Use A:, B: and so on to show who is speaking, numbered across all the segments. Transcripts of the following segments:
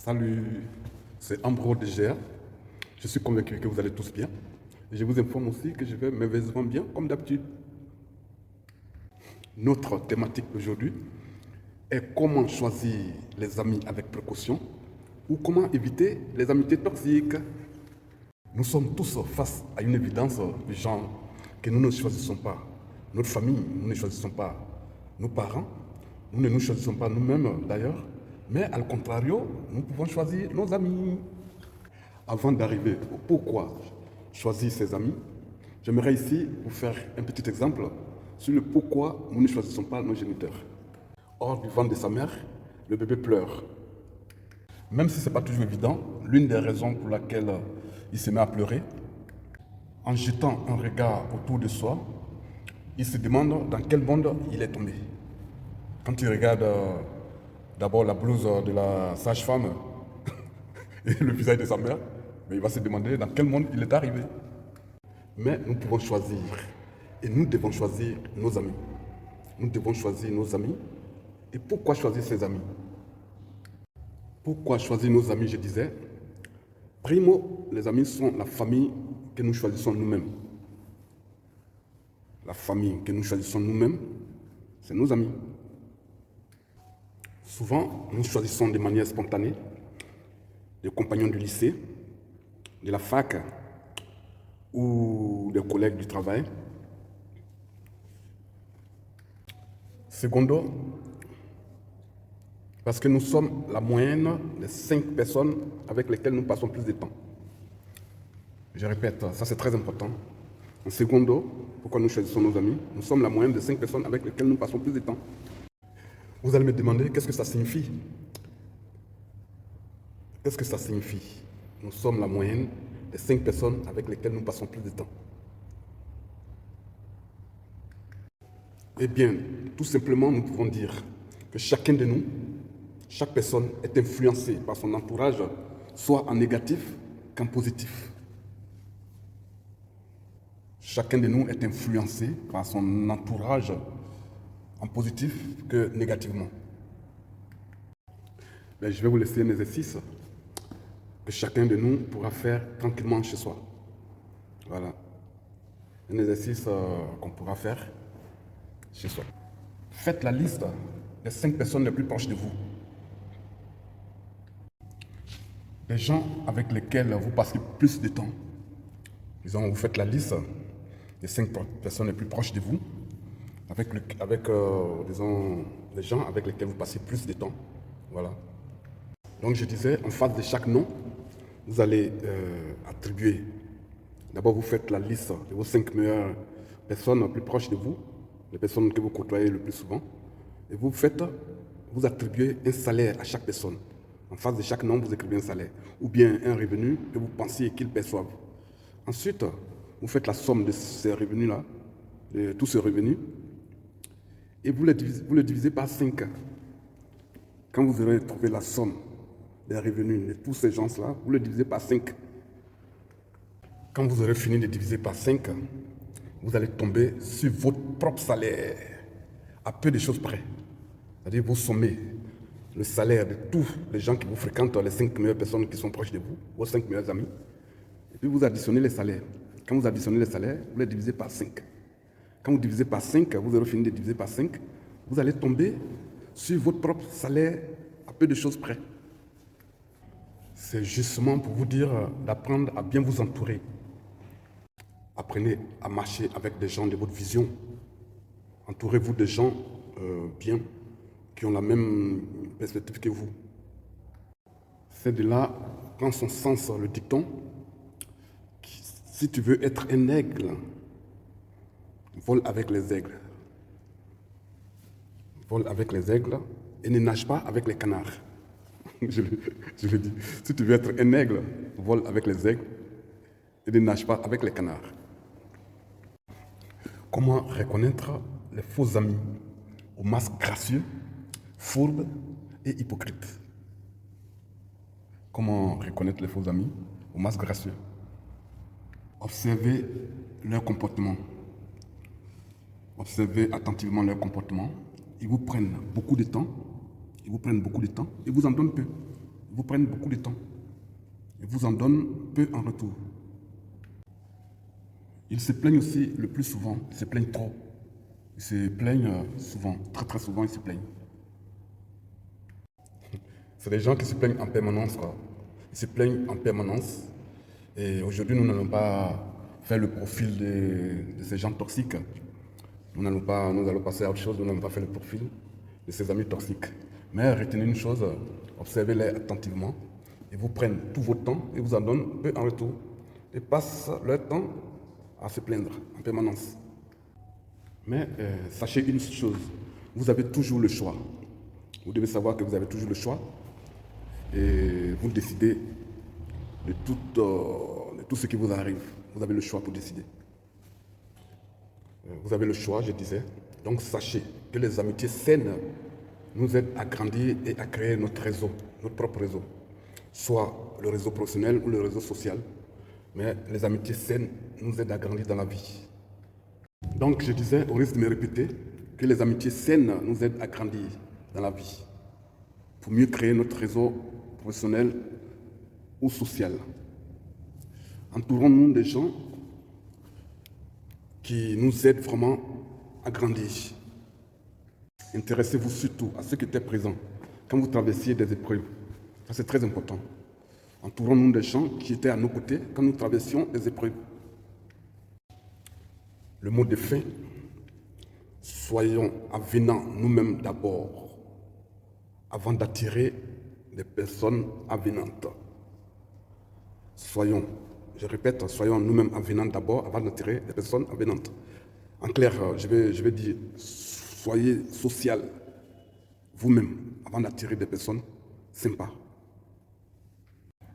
A: Salut, c'est Ambro de GA. Je suis convaincu que vous allez tous bien. Et je vous informe aussi que je vais merveilleusement bien, comme d'habitude. Notre thématique aujourd'hui est comment choisir les amis avec précaution ou comment éviter les amitiés toxiques. Nous sommes tous face à une évidence du genre que nous ne choisissons pas notre famille, nous ne choisissons pas nos parents, nous ne nous choisissons pas nous-mêmes d'ailleurs, mais à contrario, nous pouvons choisir nos amis. Avant d'arriver au pourquoi choisir ses amis, j'aimerais ici vous faire un petit exemple sur le pourquoi nous ne choisissons pas nos géniteurs. Hors du ventre de sa mère, le bébé pleure. Même si ce n'est pas toujours évident, l'une des raisons pour laquelle il se met à pleurer, en jetant un regard autour de soi, il se demande dans quel monde il est tombé. Quand il regarde d'abord la blouse de la sage-femme et le visage de sa mère, mais il va se demander dans quel monde il est arrivé. Mais nous pouvons choisir, et nous devons choisir nos amis. Nous devons choisir nos amis. Et pourquoi choisir ses amis? Pourquoi choisir nos amis, je disais? Primo, les amis sont la famille que nous choisissons nous-mêmes. La famille que nous choisissons nous-mêmes, c'est nos amis. Souvent, nous choisissons de manière spontanée des compagnons du lycée, de la fac ou des collègues du travail. Secondo, parce que nous sommes la moyenne des 5 personnes avec lesquelles nous passons plus de temps. Je répète, ça c'est très important. En secondo, pourquoi nous choisissons nos amis? Nous sommes la moyenne des 5 personnes avec lesquelles nous passons plus de temps. Vous allez me demander qu'est-ce que ça signifie? Qu'est-ce que ça signifie? Nous sommes la moyenne des 5 personnes avec lesquelles nous passons plus de temps. Eh bien, tout simplement, nous pouvons dire que chacun de nous, chaque personne est influencée par son entourage, soit en négatif qu'en positif. Chacun de nous est influencé par son entourage en positif que négativement. Mais je vais vous laisser un exercice que chacun de nous pourra faire tranquillement chez soi. Voilà. Un exercice qu'on pourra faire chez soi. Faites la liste des 5 personnes les plus proches de vous. Les gens avec lesquels vous passez plus de temps. Disons, vous faites la liste des 5 personnes les plus proches de vous, disons, les gens avec lesquels vous passez plus de temps. Voilà. Donc je disais, en face de chaque nom, vous allez attribuer. D'abord, vous faites la liste de vos 5 meilleures personnes les plus proches de vous, les personnes que vous côtoyez le plus souvent, et vous attribuez un salaire à chaque personne. En face de chaque nom, vous écrivez un salaire, ou bien un revenu que vous pensiez qu'ils perçoivent. Ensuite, vous faites la somme de ces revenus-là, de tous ces revenus, et vous le divisez par 5. Quand vous aurez trouvé la somme des revenus de tous ces gens-là, vous le divisez par 5. Quand vous aurez fini de diviser par 5, vous allez tomber sur votre propre salaire, à peu de choses près. C'est-à-dire vous sommez le salaire de tous les gens qui vous fréquentent, les 5 meilleures personnes qui sont proches de vous, vos 5 meilleurs amis, et puis vous additionnez les salaires. Quand vous additionnez les salaires, vous les divisez par 5. Quand vous divisez par 5, vous aurez fini de diviser par 5, vous allez tomber sur votre propre salaire à peu de choses près. C'est justement pour vous dire d'apprendre à bien vous entourer. Apprenez à marcher avec des gens de votre vision. Entourez-vous de gens bien, qui ont la même perspective que vous. C'est de là prend son sens le dicton. Si tu veux être un aigle, vole avec les aigles. Vole avec les aigles et ne nage pas avec les canards. je le dis. Si tu veux être un aigle, vole avec les aigles et ne nage pas avec les canards. Comment reconnaître les faux amis aux masques gracieux, fourbes et hypocrites? Comment reconnaître les faux amis aux masques gracieux? Observez leur comportement. Observez attentivement leur comportement. Ils vous prennent beaucoup de temps. Et vous en donnent peu. vous prennent beaucoup de temps et vous en donnent peu en retour. Ils se plaignent aussi le plus souvent, ils se plaignent trop. Ils se plaignent souvent, très souvent ils se plaignent. C'est des gens qui se plaignent en permanence, quoi. Ils se plaignent en permanence. Et aujourd'hui, nous n'allons pas faire le profil de ces gens toxiques. Nous allons passer à autre chose, nous n'allons pas faire le profil de ces amis toxiques. Mais retenez une chose, observez-les attentivement. Ils vous prennent tout votre temps et vous en donnent peu en retour. Ils passent leur temps à se plaindre en permanence. Mais sachez une chose, vous avez toujours le choix. Vous devez savoir que vous avez toujours le choix et vous décidez de tout ce qui vous arrive. Vous avez le choix pour décider. Vous avez le choix, je disais. Donc sachez que les amitiés saines nous aident à grandir et à créer notre réseau, notre propre réseau. Soit le réseau professionnel ou le réseau social. Mais les amitiés saines nous aident à grandir dans la vie. Donc je disais, au risque de me répéter, que les amitiés saines nous aident à grandir dans la vie. Pour mieux créer notre réseau professionnel ou social. Entourons-nous des gens qui nous aident vraiment à grandir. Intéressez-vous surtout à ceux qui étaient présents quand vous traversiez des épreuves. Ça, c'est très important. Entourons-nous des gens qui étaient à nos côtés quand nous traversions des épreuves. Le mot de fin, soyons avenants nous-mêmes d'abord, avant d'attirer des personnes avenantes. Soyons, je répète, soyons nous-mêmes avenants d'abord, avant d'attirer des personnes avenantes. En clair, je vais dire, soyez social vous-même, avant d'attirer des personnes sympas.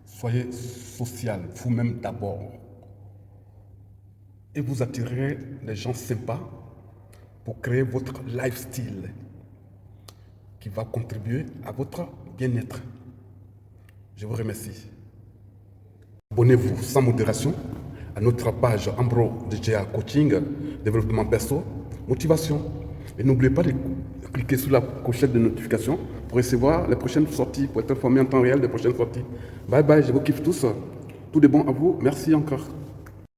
A: Soyez social vous-même d'abord. Et vous attirerez des gens sympas pour créer votre lifestyle qui va contribuer à votre bien-être. Je vous remercie. Abonnez-vous sans modération à notre page Ambro DJA Coaching, développement perso, motivation. Et n'oubliez pas de cliquer sur la clochette de notification pour recevoir les prochaines sorties, pour être informé en temps réel des prochaines sorties. Bye bye, je vous kiffe tous. Tout de bon à vous. Merci encore.